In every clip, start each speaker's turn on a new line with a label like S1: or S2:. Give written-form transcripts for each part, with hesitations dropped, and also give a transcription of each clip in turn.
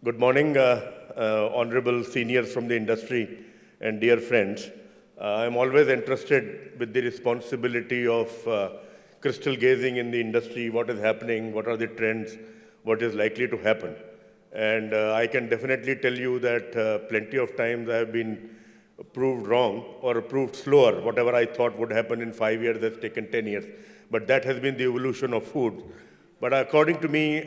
S1: Good morning, honorable seniors from the industry and dear friends. I'm always interested with the responsibility of crystal gazing in the industry, what is happening, what are the trends, what is likely to happen. And I can definitely tell you that plenty of times I have been proved wrong or proved slower. Whatever I thought would happen in 5 years has taken 10 years. But that has been the evolution of food. But according to me,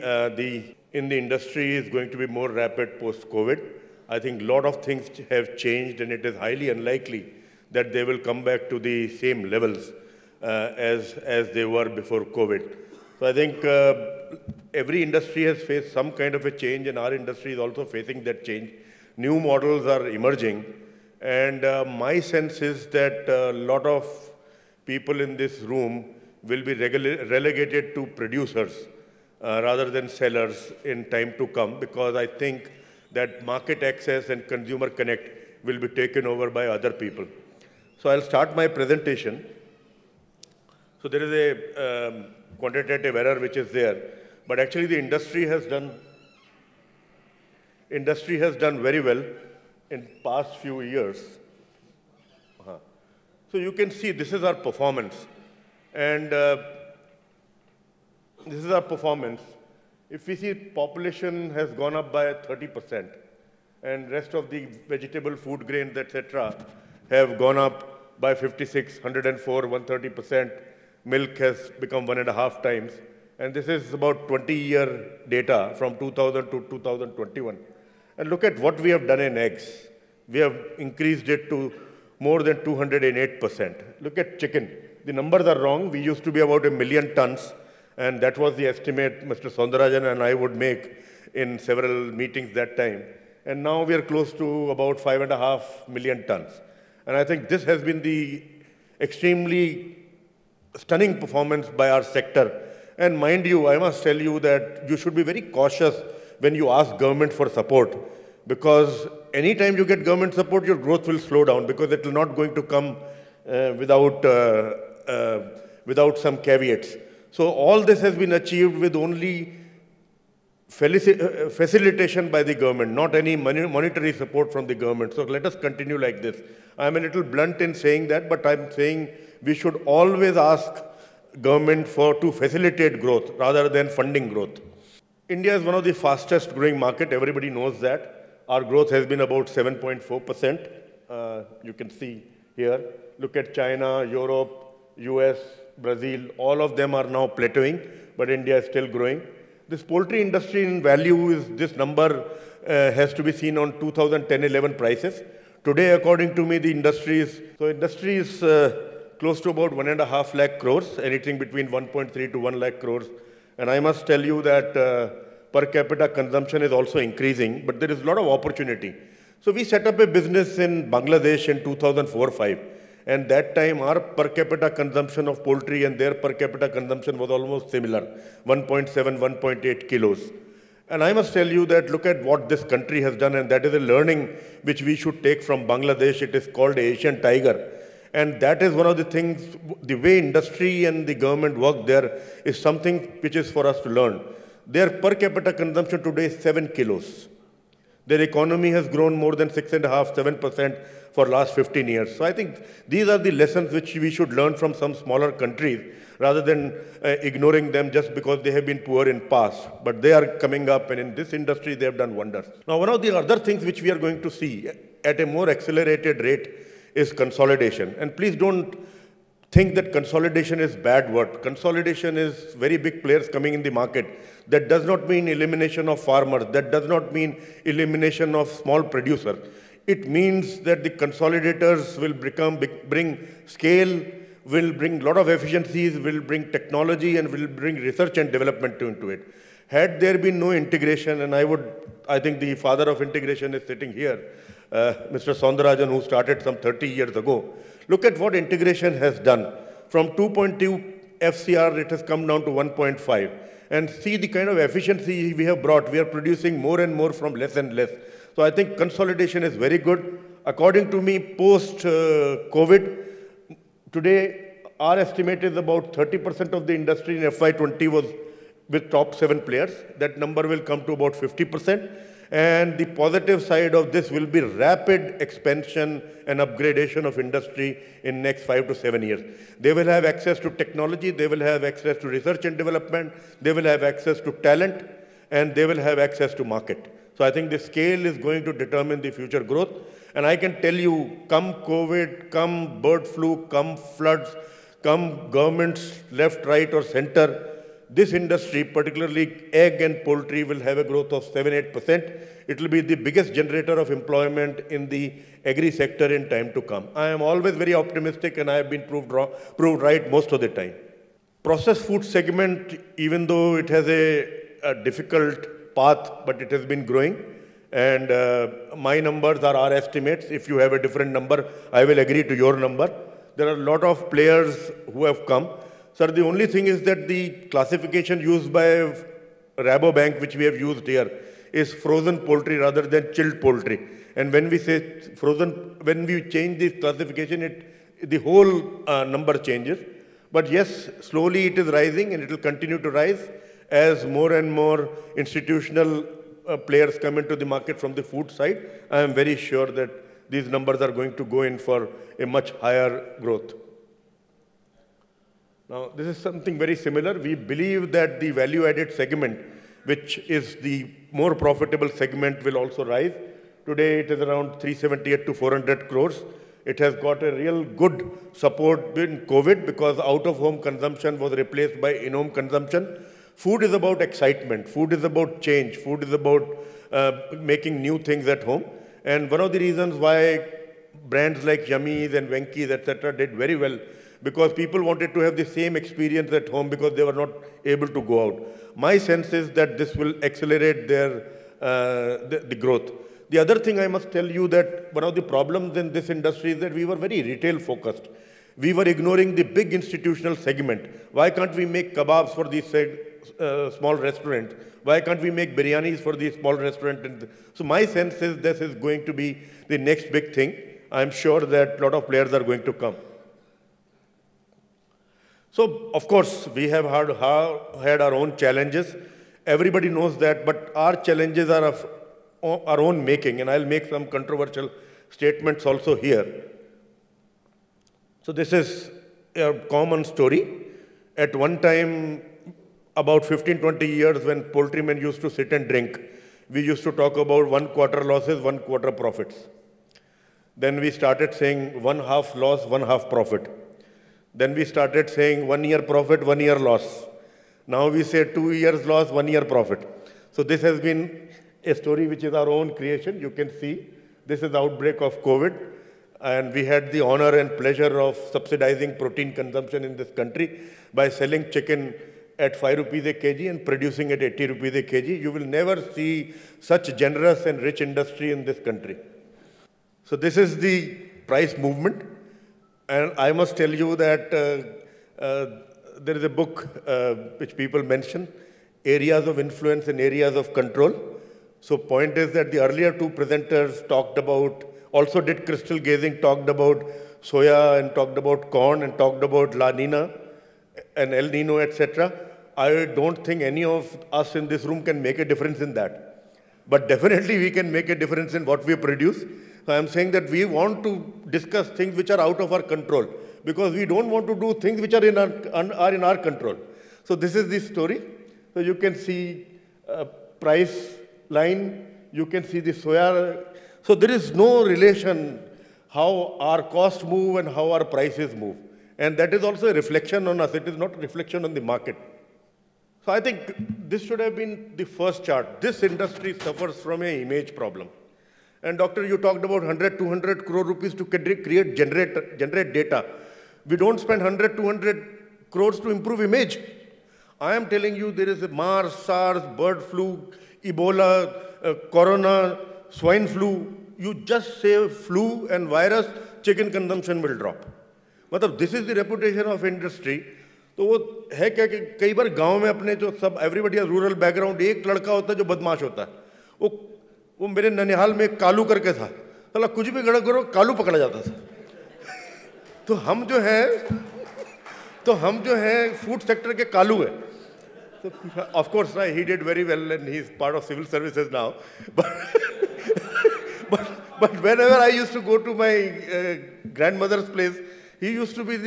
S1: in the industry is going to be more rapid post-COVID. I think a lot of things have changed, and it is highly unlikely that they will come back to the same levels as they were before COVID. So I think every industry has faced some kind of a change, and our industry is also facing that change. New models are emerging, and my sense is that a lot of people in this room will be relegated to producers rather than sellers in time to come, because I think that market access and consumer connect will be taken over by other people. So I'll start my presentation. So there is a quantitative error which is there, but actually the industry has done very well in past few years. So you can see this is our performance. And this is our performance. If we see population has gone up by 30%, and rest of the vegetable, food grains, etc. have gone up by 56, 104, 130%. Milk has become 1.5 times. And this is about 20-year data from 2000 to 2021. And look at what we have done in eggs. We have increased it to more than 208%. Look at chicken. The numbers are wrong. We used to be about 1 million tons, and that was the estimate Mr. Soundarajan and I would make in several meetings that time. And now we are close to about 5.5 million tons. And I think this has been the extremely stunning performance by our sector. And mind you, I must tell you that you should be very cautious when you ask government for support, because anytime you get government support, your growth will slow down, because it will not going to come without some caveats. So all this has been achieved with only facilitation by the government, not any monetary support from the government. So let us continue like this. I'm a little blunt in saying that, but I'm saying we should always ask government to facilitate growth rather than funding growth. India is one of the fastest growing market. Everybody knows that. Our growth has been about 7.4%. You can see here. Look at China, Europe, US, Brazil. All of them are now plateauing, but India is still growing. This poultry industry in value this number has to be seen on 2010-11 prices. Today, according to me, the industry is close to about 1.5 lakh crores, anything between 1.3 to 1 lakh crores. And I must tell you that per capita consumption is also increasing, but there is a lot of opportunity. So we set up a business in Bangladesh in 2004-05. And that time, our per capita consumption of poultry and their per capita consumption was almost similar, 1.7, 1.8 kilos. And I must tell you that look at what this country has done, and that is a learning which we should take from Bangladesh. It is called Asian Tiger. And that is one of the things, the way industry and the government work there is something which is for us to learn. Their per capita consumption today is 7 kilos. Their economy has grown more than 6.5%, 7% for last 15 years. So I think these are the lessons which we should learn from some smaller countries rather than ignoring them just because they have been poor in past. But they are coming up, and in this industry they have done wonders. Now, one of the other things which we are going to see at a more accelerated rate is consolidation. And please don't think that consolidation is bad word. Consolidation is very big players coming in the market. That does not mean elimination of farmers. That does not mean elimination of small producers. It means that the consolidators will bring scale, will bring a lot of efficiencies, will bring technology, and will bring research and development into it. Had there been no integration, and I think the father of integration is sitting here, Mr. Soundarajan, who started some 30 years ago. Look at what integration has done. From 2.2 FCR, it has come down to 1.5. And see the kind of efficiency we have brought. We are producing more and more from less and less. So I think consolidation is very good. According to me, post-COVID, today our estimate is about 30% of the industry in FY20 was with top 7 players. That number will come to about 50%. And the positive side of this will be rapid expansion and upgradation of industry in next 5 to 7 years. They will have access to technology, they will have access to research and development, they will have access to talent, and they will have access to market. So I think the scale is going to determine the future growth. And I can tell you, come COVID, come bird flu, come floods, come governments left, right, or center, this industry, particularly egg and poultry, will have a growth of 7-8%. It will be the biggest generator of employment in the agri sector in time to come. I am always very optimistic, and I have been proved right most of the time. Processed food segment, even though it has a difficult path, but it has been growing. And my numbers are our estimates. If you have a different number, I will agree to your number. There are a lot of players who have come. Sir, the only thing is that the classification used by Rabobank, which we have used here, is frozen poultry rather than chilled poultry. And when we say frozen, when we change this classification, the whole number changes. But yes, slowly it is rising, and it will continue to rise as more and more institutional players come into the market from the food side. I am very sure that these numbers are going to go in for a much higher growth. Now, this is something very similar. We believe that the value-added segment, which is the more profitable segment, will also rise. Today, it is around 378 to 400 crores. It has got a real good support in COVID because out-of-home consumption was replaced by in-home consumption. Food is about excitement. Food is about change. Food is about making new things at home. And one of the reasons why brands like Yummies and Venky's, etc., did very well, because people wanted to have the same experience at home because they were not able to go out. My sense is that this will accelerate their the growth. The other thing I must tell you that one of the problems in this industry is that we were very retail focused. We were ignoring the big institutional segment. Why can't we make kebabs for these small restaurants? Why can't we make biryanis for these small restaurants? So my sense is this is going to be the next big thing. I'm sure that a lot of players are going to come. So, of course, we have had our own challenges. Everybody knows that, but our challenges are of our own making, and I'll make some controversial statements also here. So this is a common story. At one time, about 15-20 years, when poultrymen used to sit and drink, we used to talk about 1 quarter losses, 1 quarter profits. Then we started saying 1 half loss, 1 half profit. Then we started saying 1 year profit, 1 year loss. Now we say 2 years loss, 1 year profit. So this has been a story which is our own creation. You can see this is the outbreak of COVID. And we had the honor and pleasure of subsidizing protein consumption in this country by selling chicken at 5 rupees a kg and producing at 80 rupees a kg. You will never see such generous and rich industry in this country. So this is the price movement. And I must tell you that there is a book which people mention, Areas of Influence and Areas of Control. So point is that the earlier two presenters talked about, also did crystal gazing, talked about soya and talked about corn and talked about La Nina and El Nino, etc. I don't think any of us in this room can make a difference in that. But definitely we can make a difference in what we produce. So I am saying that we want to discuss things which are out of our control because we don't want to do things which are in our control. So this is the story. So you can see price line, you can see the soya. So there is no relation how our costs move and how our prices move. And that is also a reflection on us. It is not a reflection on the market. So I think this should have been the first chart. This industry suffers from an image problem. And doctor, you talked about 100, 200 crore rupees to generate data. We don't spend 100, 200 crores to improve image. I am telling you there is a MERS, SARS, bird flu, Ebola, corona, swine flu. You just say flu and virus, chicken consumption will drop. मतलब this is the reputation of industry. तो वो है क्या कि कई बार गांव में अपने जो सब एवरीबडी रूरल बैकग्राउंड एक लड़का होता है जो बदमाश होता है वो मेरे ननिहाल में कालू करके था साला कुछ भी गड़बड़ करो कालू पकड़ा जाता था तो हम जो है फूड सेक्टर के कालू है So, of course, right, he did very well and he's part of civil services now. But, but whenever I used to go to my grandmother's place, he used to be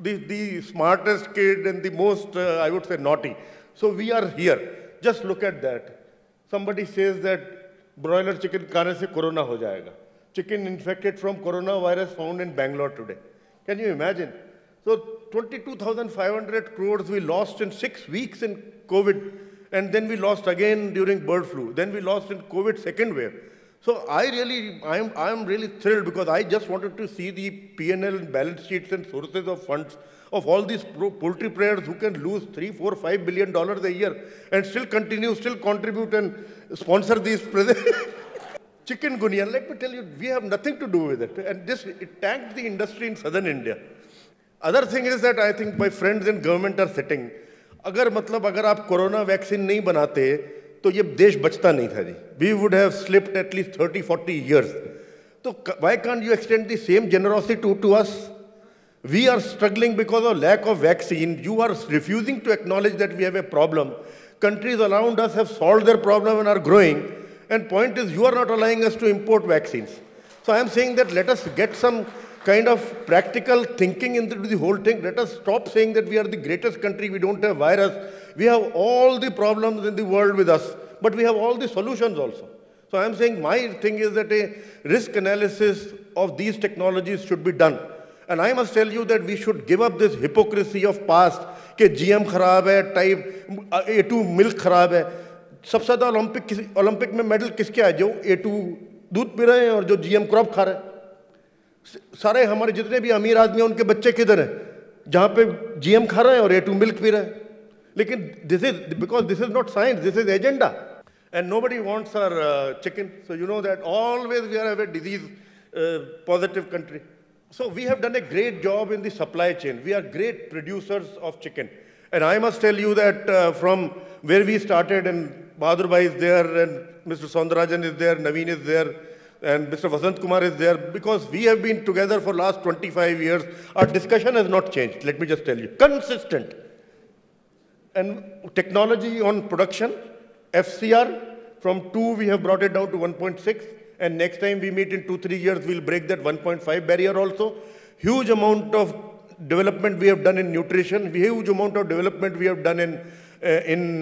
S1: the smartest kid and the most, I would say, naughty. So we are here. Just look at that. Somebody says that broiler chicken खाने से corona हो जाएगा. Chicken infected from coronavirus found in Bangalore today. Can you imagine? So 22,500 crores we lost in 6 weeks in COVID, and then we lost again during bird flu. Then we lost in COVID second wave. So I am really thrilled because I just wanted to see the P&L and balance sheets and sources of funds of all these poultry players who can lose $3, $4, $5 billion a year and still continue, still contribute and sponsor these chikungunya. Let me tell you, we have nothing to do with it. And it tanked the industry in southern India. Other thing is that I think my friends in government are sitting. अगर आप corona vaccine नहीं बनाते तो ये देश बचता नहीं था जी. We would have slipped at least 30, 40 years. So why can't you extend the same generosity to us? We are struggling because of lack of vaccine. You are refusing to acknowledge that we have a problem. Countries around us have solved their problem and are growing. And point is, you are not allowing us to import vaccines. So I am saying that let us get some kind of practical thinking into the whole thing. Let us stop saying that we are the greatest country, we don't have virus. We have all the problems in the world with us, but we have all the solutions also. So I am saying my thing is that a risk analysis of these technologies should be done. And I must tell you that we should give up this hypocrisy of past, कि GM खराब है, type A2 milk खराब है. सबसे ज़्यादा Olympic में medal किसके आए? जो A2 दूध पी रहे हैं और जो GM क्रॉप खा रहे हैं. सारे हमारे जितने भी अमीर आदमी हैं उनके बच्चे किधर हैं? जहाँ पे GM खा रहे हैं और A2 मिल्क पी रहे हैं. लेकिन because this is not science, this is agenda. And nobody wants our chicken. So you know that always we are a disease positive country. So we have done a great job in the supply chain. We are great producers of chicken. And I must tell you that from where we started, and Bahadur Bhai is there, and Mr. Soundarajan is there, Naveen is there, and Mr. Vasant Kumar is there, because we have been together for last 25 years. Our discussion has not changed, let me just tell you. Consistent. And technology on production, FCR, from 2 we have brought it down to 1.6. And next time we meet in 2-3 years, we'll break that 1.5 barrier also. Huge amount of development we have done in nutrition. Huge amount of development we have done in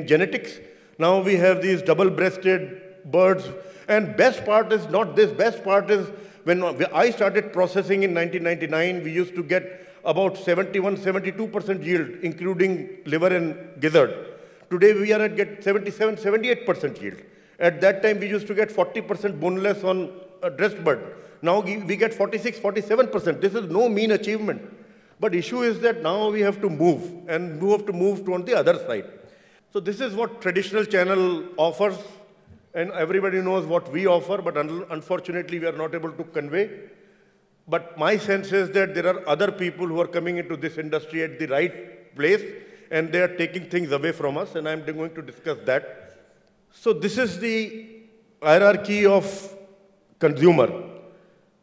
S1: genetics. Now we have these double-breasted birds. And best part is not this. Best part is when I started processing in 1999, we used to get about 71, 72% yield, including liver and gizzard. Today we are at 77, 78% yield. At that time, we used to get 40% boneless on a dressed bird. Now we get 46, 47%. This is no mean achievement. But issue is that now we have to move, and we have to move to on the other side. So this is what traditional channel offers, and everybody knows what we offer, but unfortunately, we are not able to convey. But my sense is that there are other people who are coming into this industry at the right place, and they are taking things away from us, and I'm going to discuss that. So this is the hierarchy of consumer.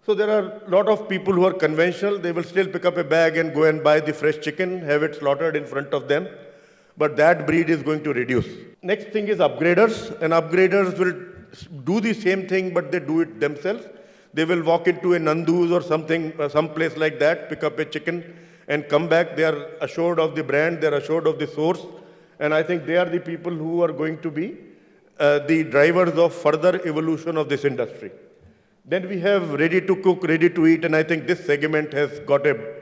S1: So there are a lot of people who are conventional. They will still pick up a bag and go and buy the fresh chicken, have it slaughtered in front of them. But that breed is going to reduce. Next thing is upgraders. And upgraders will do the same thing, but they do it themselves. They will walk into a Nandu's or something, some place like that, pick up a chicken and come back. They are assured of the brand. They are assured of the source. And I think they are the people who are going to be the drivers of further evolution of this industry. Then we have ready to cook, ready to eat, and I think this segment has got a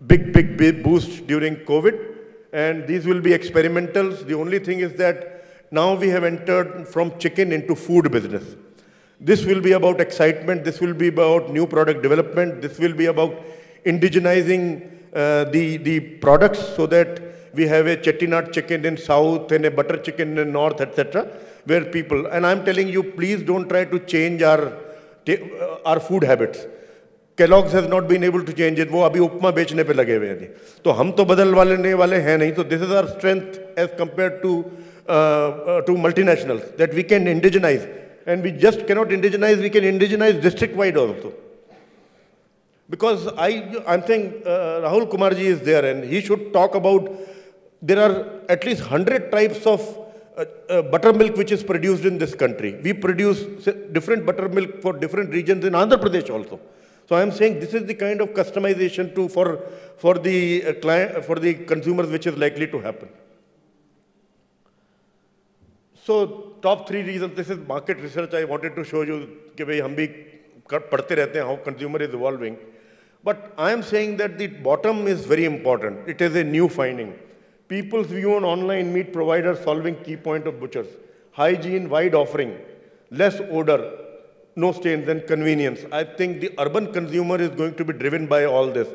S1: big boost during COVID. And these will be experimentals. The only thing is that now we have entered from chicken into food business. This will be about excitement. This will be about new product development. This will be about indigenizing the products so that we have a chettinad chicken in south and a butter chicken in north, etc. Where people, and I'm telling you, please don't try to change our food habits. Kellogg's has not been able to change it. वो अभी उपमा बेचने पे लगे हुए हैं. तो हम तो बदलने वाले हैं नहीं. So this is our strength as compared to multinationals, that we can indigenize. And we just cannot indigenize, we can indigenize district-wide also. Because I'm saying Rahul Kumarji is there, and he should talk about there are at least 100 types of buttermilk which is produced in this country. We produce different buttermilk for different regions in Andhra Pradesh also. So I am saying this is the kind of customization for the client, for the consumers, which is likely to happen. So top 3 reasons. This is market research. I wanted to show you कि भाई हम भी पढ़ते रहते हैं how consumer is evolving. But I am saying that the bottom is very important. It is a new finding. People's view on online meat providers solving key point of butchers. Hygiene, wide offering, less odor, no stains, and convenience. I think the urban consumer is going to be driven by all this.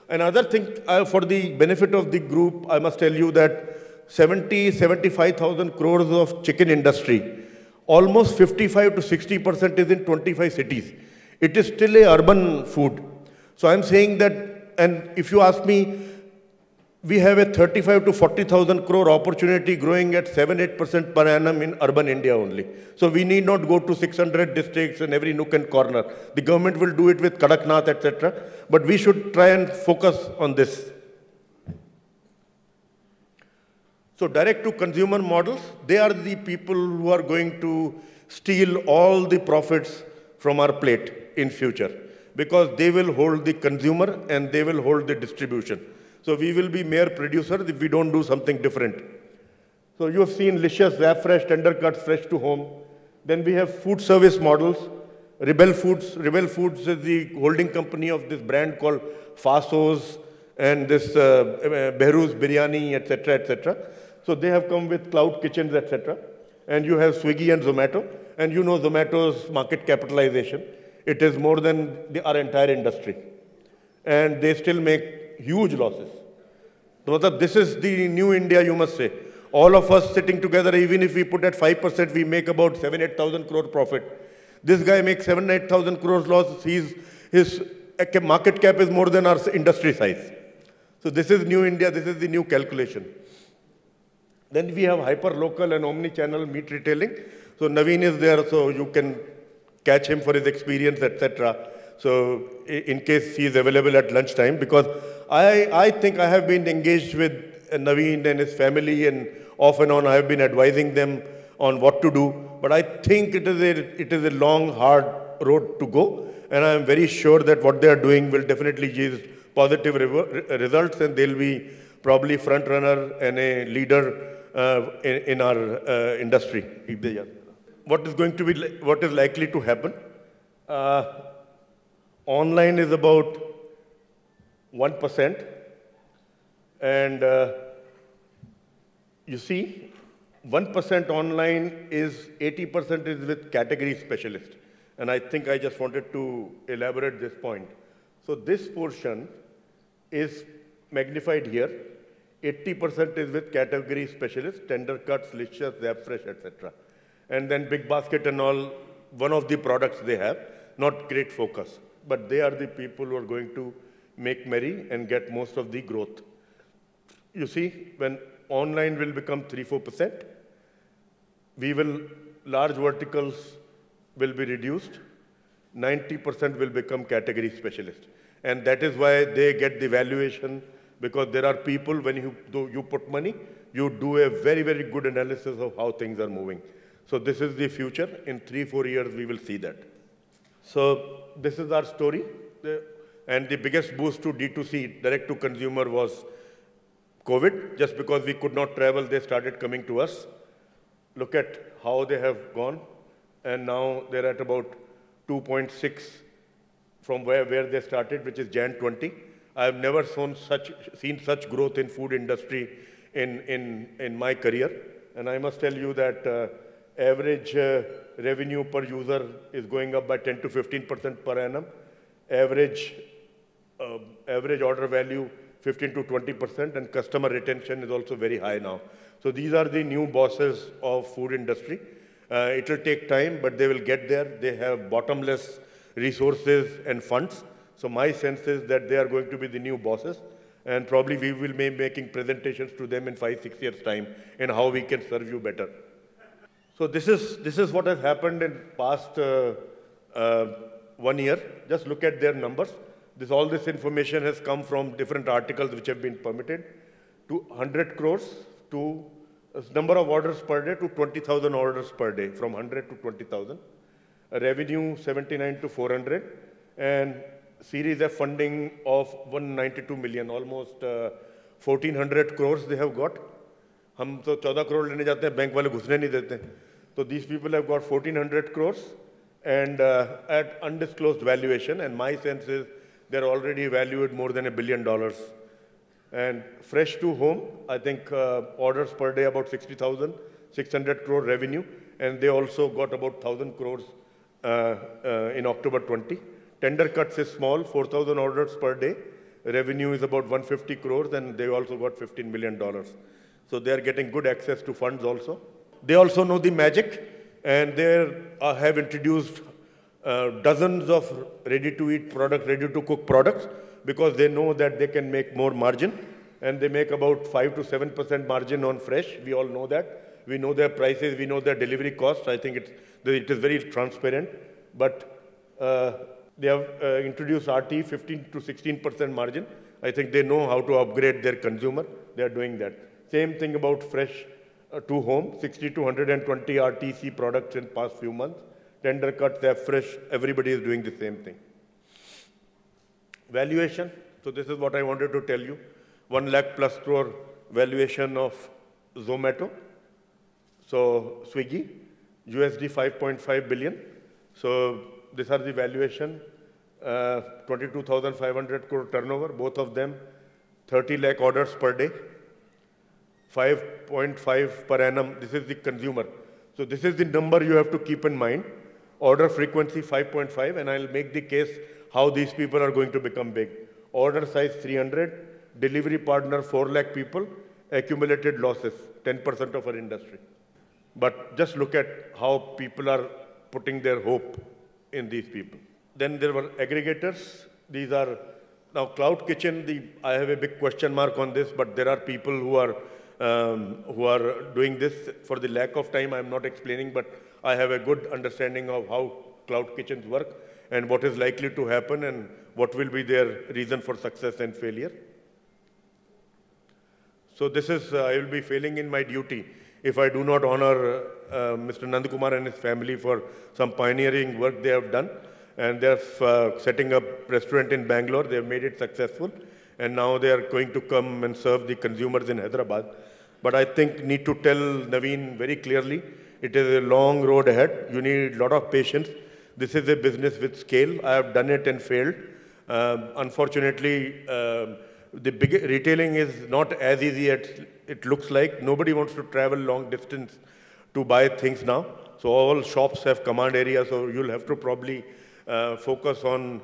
S1: Another thing, for the benefit of the group, I must tell you that 75,000 crores of chicken industry, almost 55 to 60% is in 25 cities. It is still a urban food. So I'm saying that, and if you ask me, we have a 35 to 40,000 crore opportunity growing at 7-8% per annum in urban India only. So we need not go to 600 districts and every nook and corner. The government will do it with Kadaknath, etc. But we should try and focus on this. So direct to consumer models, they are the people who are going to steal all the profits from our plate in future, because they will hold the consumer and they will hold the distribution. So we will be mere producers if we don't do something different. So you have seen Licious, Zapfresh, Tender Cuts, Fresh to Home. Then we have food service models. Rebel Foods. Rebel Foods is the holding company of this brand called Fasos and this Behruz Biryani, etc., etc. So they have come with cloud kitchens, etc. And you have Swiggy and Zomato. And you know Zomato's market capitalization. It is more than our entire industry. And they still make huge losses. So this is the new India, you must say. All of us sitting together, even if we put at 5%, we make about 7,000-8,000 crore profit. This guy makes 7,000-8,000 crores loss. His market cap is more than our industry size. So this is new India. This is the new calculation. Then we have hyper-local and omni-channel meat retailing. So Naveen is there, so you can catch him for his experience, etc. So in case he is available at lunchtime, because I think I have been engaged with Naveen and his family, and off and on I have been advising them on what to do. But I think it is a long, hard road to go. And I am very sure that what they are doing will definitely yield positive results, and they'll be probably front runner and a leader in our industry. What is going to be, what is likely to happen? Online is about 1%, and you see, 1% online is 80% is with category specialists. And I think I just wanted to elaborate this point. So this portion is magnified here. 80% is with category specialists, Tender Cuts, Licious, Zapfresh, etc. And then Big Basket and all, one of the products they have, not great focus. But they are the people who are going to make merry and get most of the growth. You see, when online will become 3-4%, large verticals will be reduced, 90% will become category specialists. And that is why they get the valuation, because there are people, when you put money, you do a very, very good analysis of how things are moving. So this is the future. In 3-4 years, we will see that. So this is our story. And the biggest boost to D2C, direct to consumer, was COVID. Just because we could not travel, they started coming to us. Look at how they have gone. And now they're at about 2.6 from where they started, which is Jan 20. I have never seen such growth in food industry in my career. And I must tell you that average revenue per user is going up by 10 to 15% per annum. Average order value 15 to 20%, and customer retention is also very high now. So these are the new bosses of food industry. It will take time, but they will get there. They have bottomless resources and funds. So my sense is that they are going to be the new bosses, and probably we will be making presentations to them in 5-6 years' time in how we can serve you better. So this is what has happened in past 1 year. Just look at their numbers. All this information has come from different articles which have been permitted. to 100 crores to number of orders per day to 20,000 orders per day, from 100 to 20,000. Revenue 79 to 400, and Series F funding of 192 million, almost 1400 crores they have got. हम तो 14 crore लेने जाते हैं, bank वाले घुसने नहीं देते. So these people have got 1400 crores and at undisclosed valuation, and my sense is they're already valued more than $1 billion. And fresh to home, I think orders per day about 60,000, 600 crore revenue, and they also got about 1,000 crores in October 20. Tender cuts is small, 4,000 orders per day. Revenue is about 150 crores, and they also got $15 million. So they are getting good access to funds also. They also know the magic, and they have introduced dozens of ready-to-eat products, ready-to-cook products, because they know that they can make more margin, and they make about 5 to 7% margin on fresh. We all know that. We know their prices, we know their delivery costs. I think it is very transparent. But they have introduced RT 15 to 16% margin. I think they know how to upgrade their consumer. They are doing that. Same thing about fresh to home, 60 to 120 RTC products in past few months. Tender cuts, they have fresh, everybody is doing the same thing. Valuation, so this is what I wanted to tell you. 1 lakh plus crore valuation of Zomato. So Swiggy, USD 5.5 billion. So these are the valuation, 22,500 crore turnover, both of them, 30 lakh orders per day, 5.5 per annum. This is the consumer. So this is the number you have to keep in mind. Order frequency 5.5, and I'll make the case how these people are going to become big. Order size 300, delivery partner 4 lakh people, accumulated losses 10% of our industry. But just look at how people are putting their hope in these people. Then there were aggregators. These are, now Cloud Kitchen, I have a big question mark on this, but there are people who are doing this. For the lack of time, I'm not explaining, but I have a good understanding of how Cloud Kitchens work and what is likely to happen and what will be their reason for success and failure. So this is, I will be failing in my duty if I do not honor Mr. Nandakumar and his family for some pioneering work they have done. And they're setting up a restaurant in Bangalore. They have made it successful. And now they are going to come and serve the consumers in Hyderabad. But I think need to tell Naveen very clearly, it is a long road ahead. You need a lot of patience. This is a business with scale. I have done it and failed. Unfortunately, the retailing is not as easy as it looks like. Nobody wants to travel long distance to buy things now. So all shops have command areas, so you'll have to probably focus on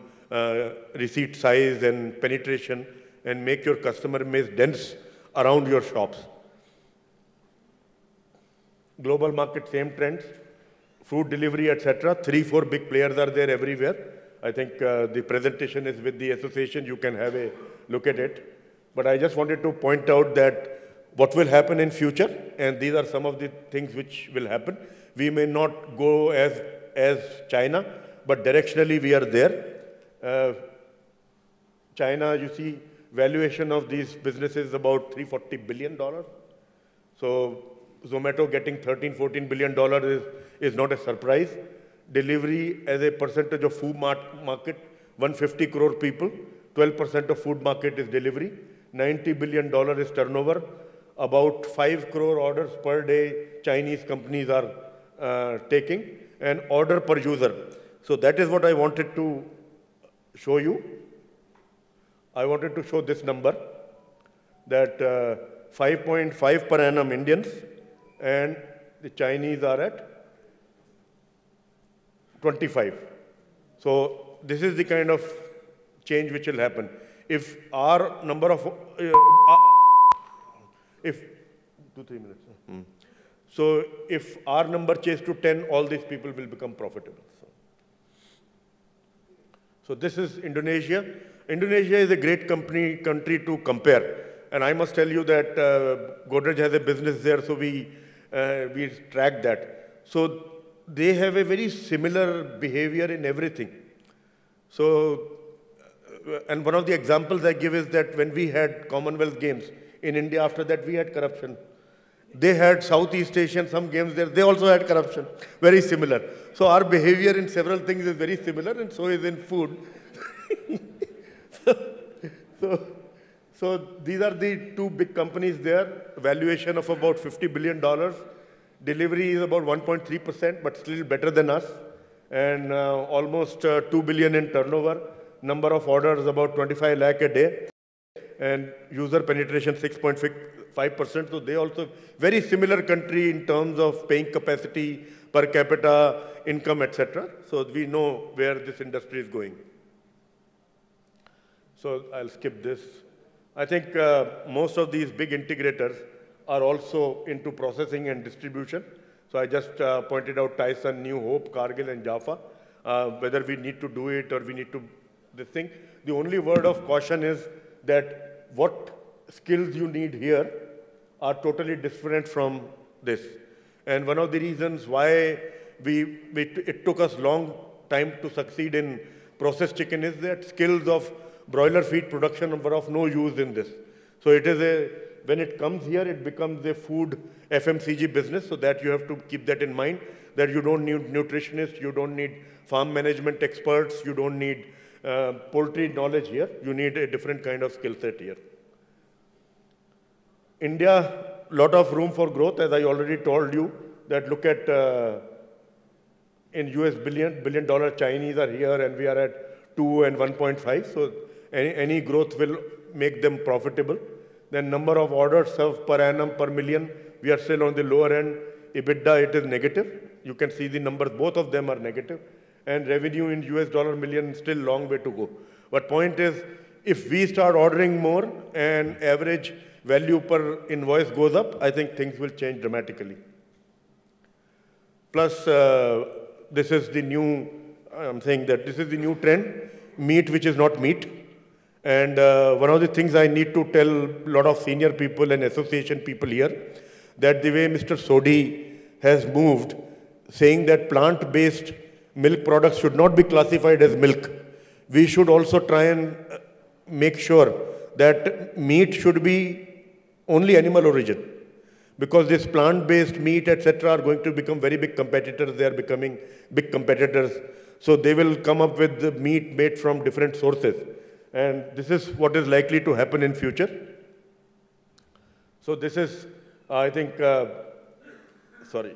S1: receipt size and penetration and make your customer base dense around your shops. Global market, same trends. Food delivery, etc. 3-4 big players are there everywhere. I think the presentation is with the association. You can have a look at it. But I just wanted to point out that what will happen in future, and these are some of the things which will happen. We may not go as China, but directionally we are there. China, you see, valuation of these businesses is about $340 billion. So Zomato getting $13-14 billion is not a surprise. Delivery as a percentage of food market, 150 crore people, 12% of food market is delivery, $90 billion is turnover, about 5 crore orders per day Chinese companies are taking, and order per user. So that is what I wanted to show you. I wanted to show this number, that 5.5 per annum Indians, and the Chinese are at 25. So this is the kind of change which will happen. If our number of, 2-3 minutes. So if our number changes to 10, all these people will become profitable. So this is Indonesia. Indonesia is a great country to compare. And I must tell you that Godrej has a business there, so we track that. So they have a very similar behavior in everything. So, and one of the examples I give is that when we had Commonwealth Games, In India, after that, we had corruption. They had Southeast Asian, some games there, they also had corruption. Very similar. So our behavior in several things is very similar, and so is in food. So these are the two big companies there. Valuation of about $50 billion. Delivery is about 1.3%, but still better than us. And almost 2 billion in turnover. Number of orders about 25 lakh a day. And user penetration 6.5%. So they also, very similar country in terms of paying capacity, per capita, income, etc. So we know where this industry is going. So I'll skip this. I think most of these big integrators are also into processing and distribution. So I just pointed out Tyson, New Hope, Cargill, and Jaffa. Whether we need to do it or we need to this thing. The only word of caution is that what skills you need here are totally different from this. And one of the reasons why it took us long time to succeed in processed chicken is that skills of broiler feed production were of no use in this. So it is when it comes here, it becomes a food FMCG business, so that you have to keep that in mind, that you don't need nutritionists, you don't need farm management experts, you don't need poultry knowledge here, you need a different kind of skill set here. India, lot of room for growth, as I already told you, that look at in US billion dollar Chinese are here and we are at 2 and 1.5, so any growth will make them profitable. Then number of orders served per annum per million, we are still on the lower end. EBITDA, it is negative. You can see the numbers, both of them are negative. And revenue in US dollar million, still long way to go. But point is, if we start ordering more and average value per invoice goes up, I think things will change dramatically. Plus, this is the new, I'm saying that this is the new trend, meat which is not meat. And one of the things I need to tell a lot of senior people and association people here, that the way Mr. Sodhi has moved, saying that plant-based milk products should not be classified as milk. We should also try and make sure that meat should be only animal origin. Because this plant-based meat, etc., are going to become very big competitors. They are becoming big competitors. So they will come up with the meat made from different sources. And this is what is likely to happen in future. So this is, I think, sorry.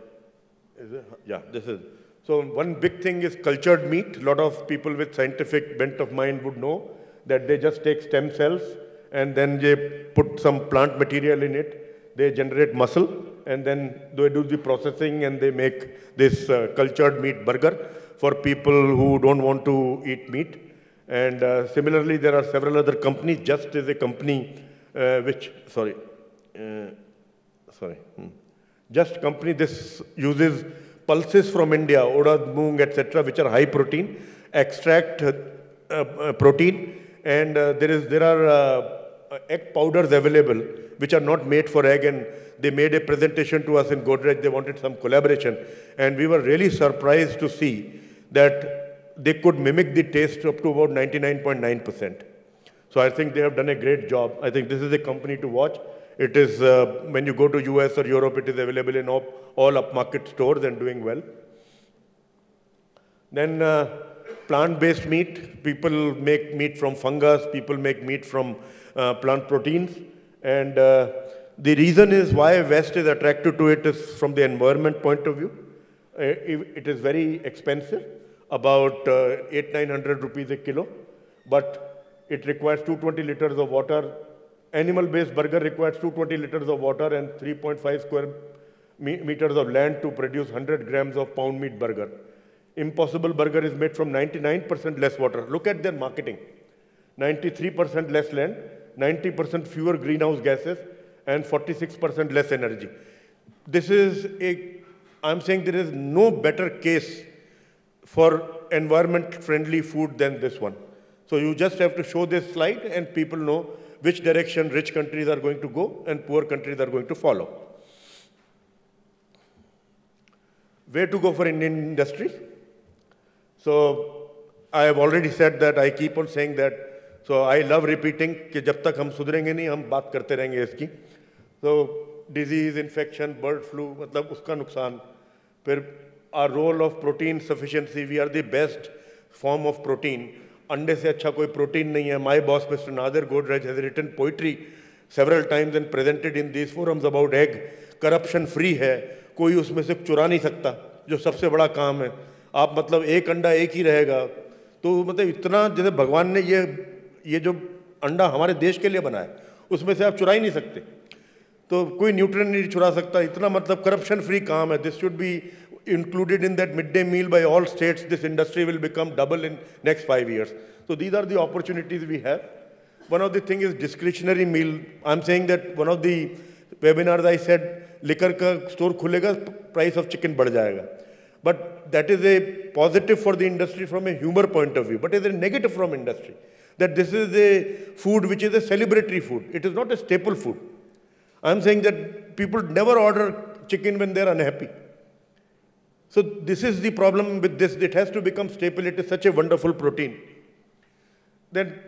S1: Is it? Yeah, this is. So one big thing is cultured meat. A lot of people with scientific bent of mind would know that they just take stem cells and then they put some plant material in it. They generate muscle and then they do the processing and they make this cultured meat burger for people who don't want to eat meat. And similarly, there are several other companies. Just is a company Just company, this uses pulses from India, urad, moong, etc., which are high protein, extract protein, and there are egg powders available which are not made for egg, and they made a presentation to us in Godrej. They wanted some collaboration, and we were really surprised to see that they could mimic the taste up to about 99.9%. So I think they have done a great job. I think this is a company to watch. It is, when you go to US or Europe, it is available in all upmarket stores and doing well. Then plant-based meat. People make meat from fungus. People make meat from plant proteins. And the reason is why West is attracted to it is from the environment point of view. It is very expensive, about 800-900 rupees a kilo, but it requires 220 liters of water. Animal-based burger requires 220 liters of water and 3.5 square meters of land to produce 100 grams of pound meat burger. Impossible Burger is made from 99% less water. Look at their marketing. 93% less land, 90% fewer greenhouse gases, and 46% less energy. This is I'm saying there is no better case for environment-friendly food than this one. So you just have to show this slide and people know which direction rich countries are going to go and poor countries are going to follow. Where to go for Indian industry? So I have already said that I keep on saying that So I love repeating कि जब तक हम सुधरेंगे नहीं हम बात करते रहेंगे इसकी. So disease, infection, bird flu, मतलब उसका नुकसान. फिर our role of protein sufficiency, we are the best form of protein. अंडे से अच्छा कोई प्रोटीन नहीं है. My boss, Mr. Nadir Godrej, has written poetry several times and presented in these forums about egg. Corruption free है, कोई उसमें से चुरा नहीं सकता, जो सबसे बड़ा काम है. आप मतलब एक अंडा एक ही रहेगा. तो मतलब इतना जैसे भगवान ने ये जो अंडा हमारे देश के लिए बनाया, उसमें से आप चुरा ही नहीं सकते. तो कोई न्यूट्रिएंट नहीं चुरा सकता. इतना मतलब करप्शन फ्री काम है. This should be included in that midday meal by all states. This industry will become double in next 5 years. So these are the opportunities we have. One of the things is discretionary meal. I'm saying that one of the webinars I said liquor का store खुलेगा, price of chicken बढ़ जाएगा. But that is a positive for the industry from a humor point of view. But it is a negative from industry. That this is a food which is a celebratory food. It is not a staple food. I'm saying that people never order chicken when they're unhappy. So this is the problem with this. It has to become staple. It is such a wonderful protein. Then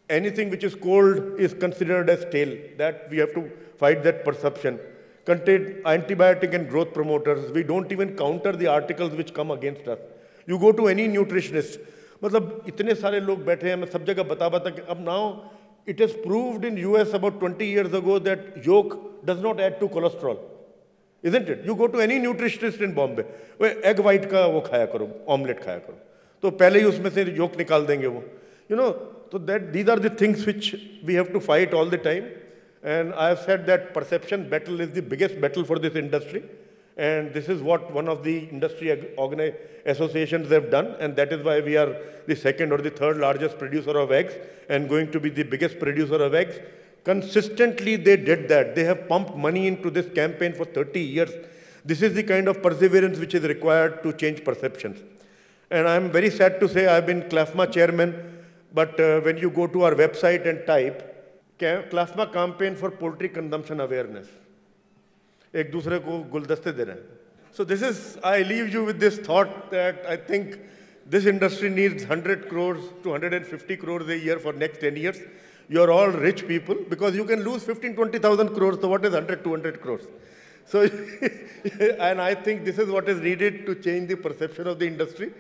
S1: anything which is cold is considered as stale. That we have to fight that perception. Contain antibiotic and growth promoters. We don't even counter the articles which come against us. You go to any nutritionist. मतलब इतने सारे लोग बैठे हैं, मैं सब जगह बता कि अब now it is proved in US about 20 years ago that yolk does not add to cholesterol. Isn't it? You go to any nutritionist in Bombay, वो egg white का वो खाया करो, omelette खाया करो, तो पहले ही उसमें से yolk निकाल देंगे वो. You know, so that these are the things which we have to fight all the time. And I have said that perception battle is the biggest battle for this industry. And this is what one of the industry associations have done. And that is why we are the second or the third largest producer of eggs and going to be the biggest producer of eggs. Consistently, they did that. They have pumped money into this campaign for 30 years. This is the kind of perseverance which is required to change perceptions. And I'm very sad to say I've been CLAFMA chairman, but when you go to our website and type, CLAFMA campaign for poultry consumption awareness. एक दूसरे को गुलदस्ते दे रहे हैं. So this is, I leave you with this thought that I think this industry needs 100 crores to 150 crores a year for next 10 years. You're all rich people because you can lose 15-20,000 crores. So what is 100-200 crores? So, and I think this is what is needed to change the perception of the industry.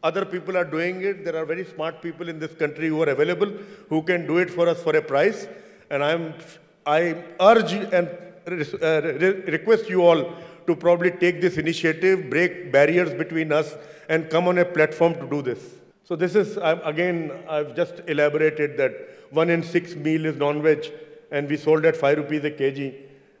S1: Other people are doing it. There are very smart people in this country who are available, who can do it for us for a price. And I urge and request you all to probably take this initiative, break barriers between us, and come on a platform to do this. So this is, again, I've just elaborated that 1 in 6 meal is non-veg, and we sold at 5 rupees a kg,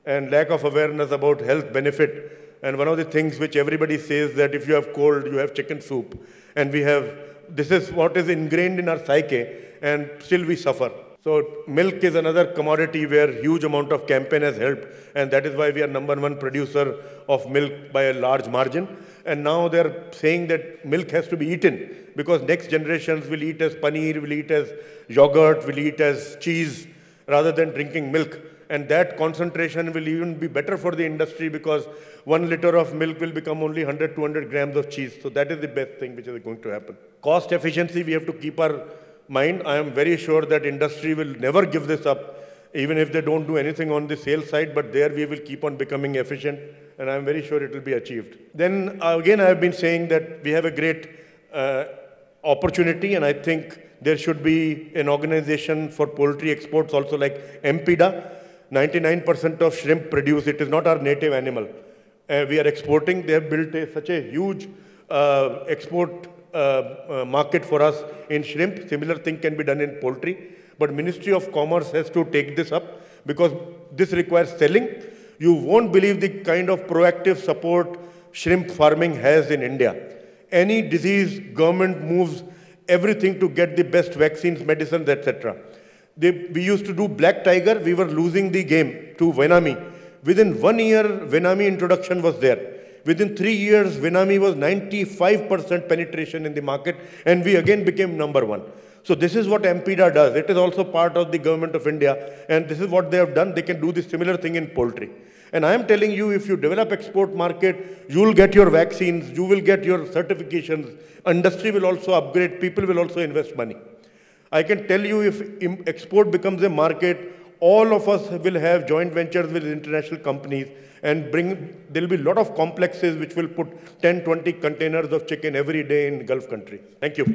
S1: and lack of awareness about health benefit. And one of the things which everybody says that if you have cold, you have chicken soup. And we have, this is what is ingrained in our psyche, and still we suffer. So milk is another commodity where huge amount of campaign has helped, and that is why we are #1 producer of milk by a large margin. And now they're saying that milk has to be eaten because next generations will eat as paneer, will eat as yogurt, will eat as cheese rather than drinking milk. And that concentration will even be better for the industry because 1 liter of milk will become only 100-200 grams of cheese. So that is the best thing which is going to happen. Cost efficiency, we have to keep our mind. I am very sure that industry will never give this up, even if they don't do anything on the sales side, but there we will keep on becoming efficient, and I am very sure it will be achieved. Then again, I have been saying that we have a great opportunity, and I think there should be an organization for poultry exports also like MPDA. 99% of shrimp produced, it is not our native animal. We are exporting. They have built such a huge export market for us in shrimp. Similar thing can be done in poultry. But Ministry of Commerce has to take this up because this requires selling. You won't believe the kind of proactive support shrimp farming has in India. Any disease, government moves everything to get the best vaccines, medicines, etc. We used to do black tiger. We were losing the game to Venami. Within 1 year, Venami introduction was there. Within 3 years, Venami was 95% penetration in the market, and we again became #1. So this is what MPDA does. It is also part of the government of India, and this is what they have done. They can do the similar thing in poultry. And I am telling you, if you develop export market, you will get your vaccines, you will get your certifications. Industry will also upgrade, people will also invest money.
S2: I can tell you if export becomes a market, all of us will have joint ventures with international companies and there'll be a lot of complexes which will put 10, 20 containers of chicken every day in Gulf countries. Thank you.